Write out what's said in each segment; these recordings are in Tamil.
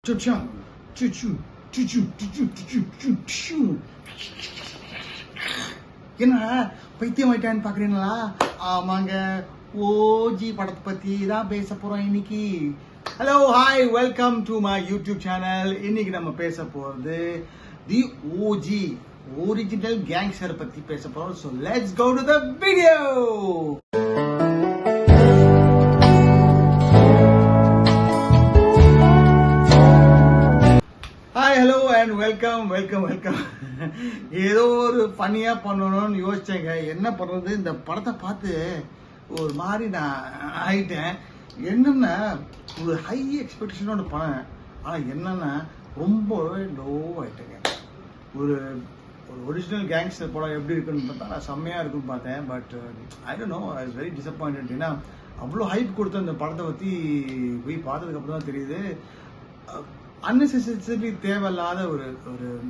என்ன பைத்தியம் ஆயிட்டான்னு பாக்குறீங்களா? ஆமாங்க, ஓஜி படத்தை பத்தி தான் பேச போறோம் இன்னைக்கு. Hello, hi, welcome to my YouTube channel. இன்னைக்கு நம்ம பேச போறது தி ஓஜி ஒரிஜினல் கேங்ஸ்டர் பத்தி பேச போறோம். So let's go to the video. Hi, hello and welcome. ஏதோ ஒரு ஃபன்னியா பண்ணணும்னு யோசிச்சேங்க. என்ன பண்றது, இந்த படத்தை பார்த்து ஒரு மாதிரி நான் ஆயிட்டேன். என்னன்னா, ஒரு ஹை எக்ஸ்பெக்டேஷனோட படம், ஆனா என்னன்னா ரொம்ப லோ ஆயிட்டேங்க. ஒரு ஒரிஜினல் கேங்ஸ்டர் படம் எப்படி இருக்குன்னு பார்த்தா நான் செம்மையா இருக்குன்னு பார்த்தேன். But I don't know, I was very disappointed. ஏன்னா அவ்வளோ ஹைப் கொடுத்த அந்த படத்தை பற்றி போய் பார்த்ததுக்கு அப்புறம் தான் தெரியுது, அன்னெசரி தேவையில்லாத ஒரு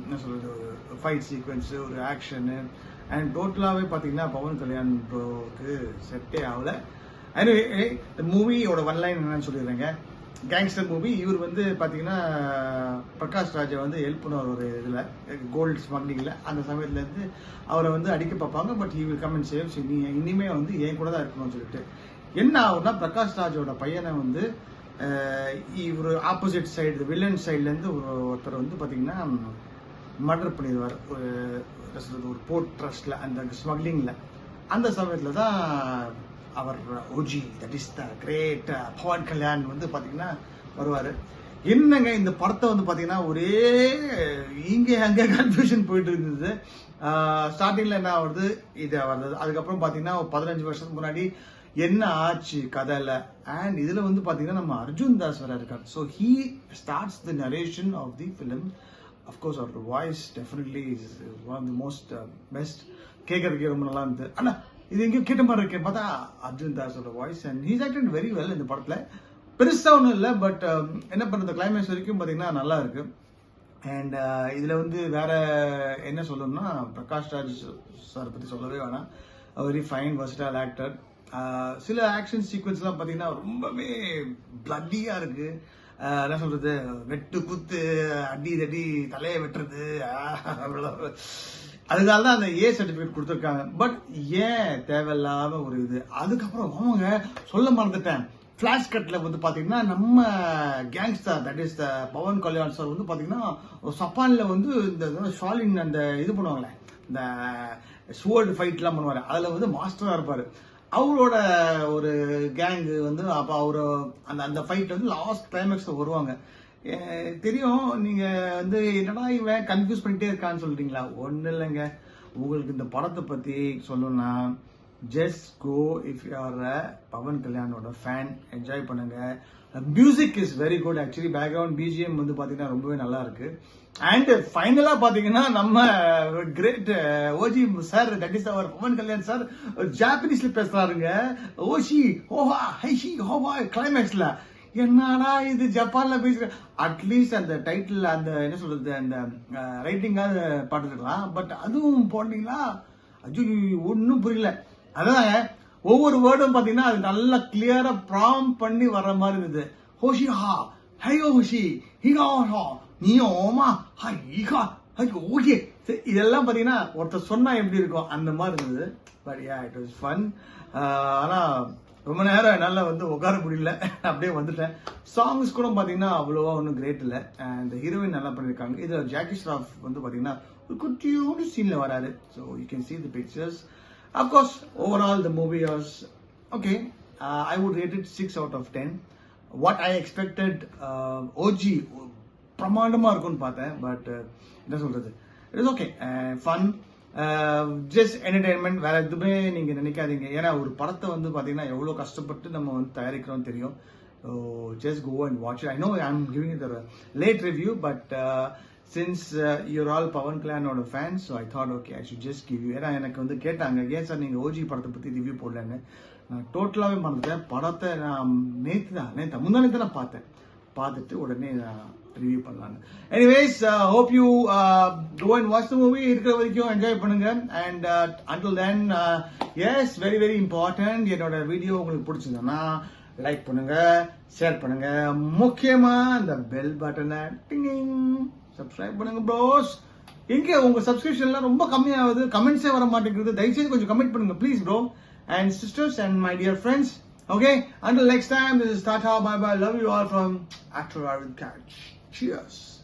என்ன சொல்றது, ஒரு ஃபைட் சீக்வன்ஸு, ஒரு ஆக்ஷனு, அண்ட் டோட்டலாகவே பார்த்தீங்கன்னா பவன் கல்யாண் ப்ரோவுக்கு செட்டே ஆகல. anyway, இந்த மூவியோட ஒன்லைன் என்னன்னு சொல்லிடுறேங்க. Gangster movie. இவர் வந்து பார்த்தீங்கன்னா பிரகாஷ் ராஜை வந்து ஹெல்ப் பண்ணுவார் ஒரு இதில், கோல்டு ஸ்மக்லிங்கில். அந்த சமயத்துலேருந்து அவரை வந்து அடிக்க பார்ப்பாங்க. But he will come and saves. இனிமே வந்து என் கூட தான் இருக்கணும்னு சொல்லிட்டு என்ன ஆகும்னா, பிரகாஷ் ராஜோட பையனை வந்து இவர் ஆப்போசிட் சைடு, வில்லன் சைட்லேருந்து ஒருத்தர் வந்து பார்த்தீங்கன்னா மர்டர் பண்ணிடுவார் ஒரு போர்ட் ட்ரஸ்ட்ல, அந்த ஸ்மக்லிங்கில். அந்த சமயத்தில் தான் அவர் OG, that is the great Pawan Kalyan வந்து பார்த்தீங்கன்னா வருவார். என்னங்க, இந்த படத்தை வந்து பார்த்தீங்கன்னா ஒரே இங்கே அங்கே கன்ஃபியூஷன் போயிட்டு இருந்தது. ஸ்டார்டிங்கில் என்ன ஆகுது, இது வந்தது. அதுக்கப்புறம் பார்த்தீங்கன்னா 15 வருஷத்துக்கு முன்னாடி என்ன ஆச்சு கதையில, அண்ட் இதுல வந்து பாத்தீங்கன்னா நம்ம அர்ஜுன் தாஸ் வர இருக்காரு. So he starts the narration of the film. Of course அவர் voice definitely is one of the most best. கேட்கறதுக்கே ரொம்ப நல்லா இருந்தது. ஆனா இது எங்கேயும் கேட்ட மாதிரி இருக்கேன் பார்த்தா அர்ஜுன் தாஸோட voice, and he's acted very well இந்த படத்துல. பெருசா ஒன்றும் இல்லை, பட் என்ன பண்றது, கிளைமேக்ஸ் வரைக்கும் பாத்தீங்கன்னா நல்லா இருக்கு. அண்ட் இதுல வந்து வேற என்ன சொல்லணும்னா, பிரகாஷ் ராஜ் சார் பத்தி சொல்லவே வேணாம். Very fine versatile actor. சில ஆக்ஷன் சீக்வன்ஸ்லாம் பார்த்தீங்கன்னா ரொம்பவே பிளட்டியா இருக்கு. என்ன சொல்றது, வெட்டு குத்து, அடி தடி, தலையை வெட்டுறது, அதனால தான் அந்த ஏ சர்டிபிகேட் கொடுத்துருக்காங்க. பட் ஏன் தேவையில்லாம ஒரு இது. அதுக்கப்புறம் அவங்க சொல்ல மறந்துட்டேன், பிளாஷ் கட்ல வந்து பாத்தீங்கன்னா நம்ம gangster, that is Pawan Kalyan sir வந்து பாத்தீங்கன்னா சப்பான்ல வந்து இந்த ஷாலின் அந்த இது பண்ணுவாங்களே, இந்த ஸ்வோர்டு ஃபைட்லாம் பண்ணுவாரு, அதுல வந்து மாஸ்டரா இருப்பாரு. அவரோட ஒரு கேங் வந்து அப்போ அவரு அந்த ஃபைட் வந்து லாஸ்ட் கிளைமேக்ஸ்ல வருவாங்க. தெரியும், நீங்க வந்து என்னடா இவன் கன்ஃபியூஸ் பண்ணிட்டே இருக்கான்னு சொல்றீங்களா? ஒன்றும் இல்லைங்க, உங்களுக்கு இந்த படத்தை பத்தி சொல்லணும்னா just go if you are Pawan கல்யாணோட ஃபேன், என்ஜாய் பண்ணுங்க. Music is very good. Actually background BGM வந்து பாத்தீங்கன்னா ரொம்பவே நல்லா இருக்கு. அண்ட் ஃபைனலா பாத்தீங்கன்னா நம்ம great OG sir, that is our Pawan Kalyan sir, ஜாப்பனீஸ்ல பேசுறாருங்க. ஓஷி ஓஹா ஹைஷி ஹோவா கிளைமேக்ஸ்ல. என்னடா இது ஜப்பான்ல பேசுற, அட்லீஸ்ட் அந்த டைட்டில், அந்த என்ன சொல்றது, அந்த ரைட்டிங்காவது பாத்துக்கலாம். பட் அதுவும் போட்டீங்களா, அஜு ஒன்னும் புரியல. அதான் ஒவ்வொரு வேர்டும் பாத்தீங்கன்னா அது நல்லா கிளியரா ப்ராம் பண்ணி வர்ற மாதிரி இருந்தது. ஹோஷி ஹா ஹையோ ஹோஷி ஹிகா ஹா நீயோமா ஹைகா ஹையோ ஓகே, இதெல்லாம் பாத்தீங்கன்னா ஒருத்தர் சொன்னா எப்படி இருக்கும் அந்த மாதிரி இருந்தது. But yeah, it was fun. ஆனா ரொம்ப நேரம் என்னால வந்து உட்கார முடியல, அப்படியே வந்துட்டேன். சாங்ஸ் கூட பாத்தீங்கன்னா அவ்வளவா ஒன்றும் கிரேட் இல்லை. இந்த ஹீரோயின் நல்லா பண்ணிருக்காங்க. இதுல ஜாக்கி ஷ்ராஃப் வந்து பாத்தீங்கன்னா ஒரு குட்டியோட சீன்ல வராரு. So you can see the pictures. Of course, overall the movie was okay. I would rate it 6 out of 10. What I expected, OG பிரமாண்டமா இருக்கும்னு பார்த்தேன். பட் என்ன சொல்றது, it is okay, fun, just entertainment. வேற எதுவுமே நீங்க நினைக்காதீங்க. ஏன்னா ஒரு படத்தை வந்து பாத்தீங்கன்னா எவ்வளவு கஷ்டப்பட்டு நம்ம வந்து தயாரிக்கிறோம் தெரியும். So just go and watch it. I know I'm giving it a late review, but since you're all Pavan Kalyan oda fans, so I thought okay, I should just give you. ஏன்னா எனக்கு வந்து கேட்டாங்க, ஏன் சார் நீங்க ஓஜி படத்தை பத்தி ரிவ்யூ போடலன்னு. நான் டோட்டலாவே மறந்துட்டேன். படத்தை நான் முந்தானே தான் பார்த்துட்டு உடனே நான் ரிவ்யூ பண்ணலாங்க. Anyways, hope you go and watch the movie. இருக்கிற வரைக்கும் என்ஜாய் பண்ணுங்க. And until then, yes, very very important, என்னோட வீடியோ உங்களுக்கு பிடிச்சிருந்தா லைக் பண்ணுங்க, ஷேர் பண்ணுங்க, முக்கியமா இந்த பெல் பட்டனை சப்ஸ்கிரைப் பண்ணுங்க ப்ரோஸ். எங்க உங்க சப்ஸ்கிரிப்ஷன்லாம் ரொம்ப கம்மியாகுது, கமெண்ட்ஸே வர மாட்டேங்குது. தயவுசெய்து கொஞ்சம் கமெண்ட் பண்ணுங்க please bro and sisters and my dear friends. Okay, until next time, this is Tata, bye bye, love you all from Actor Arvind Catch. Cheers.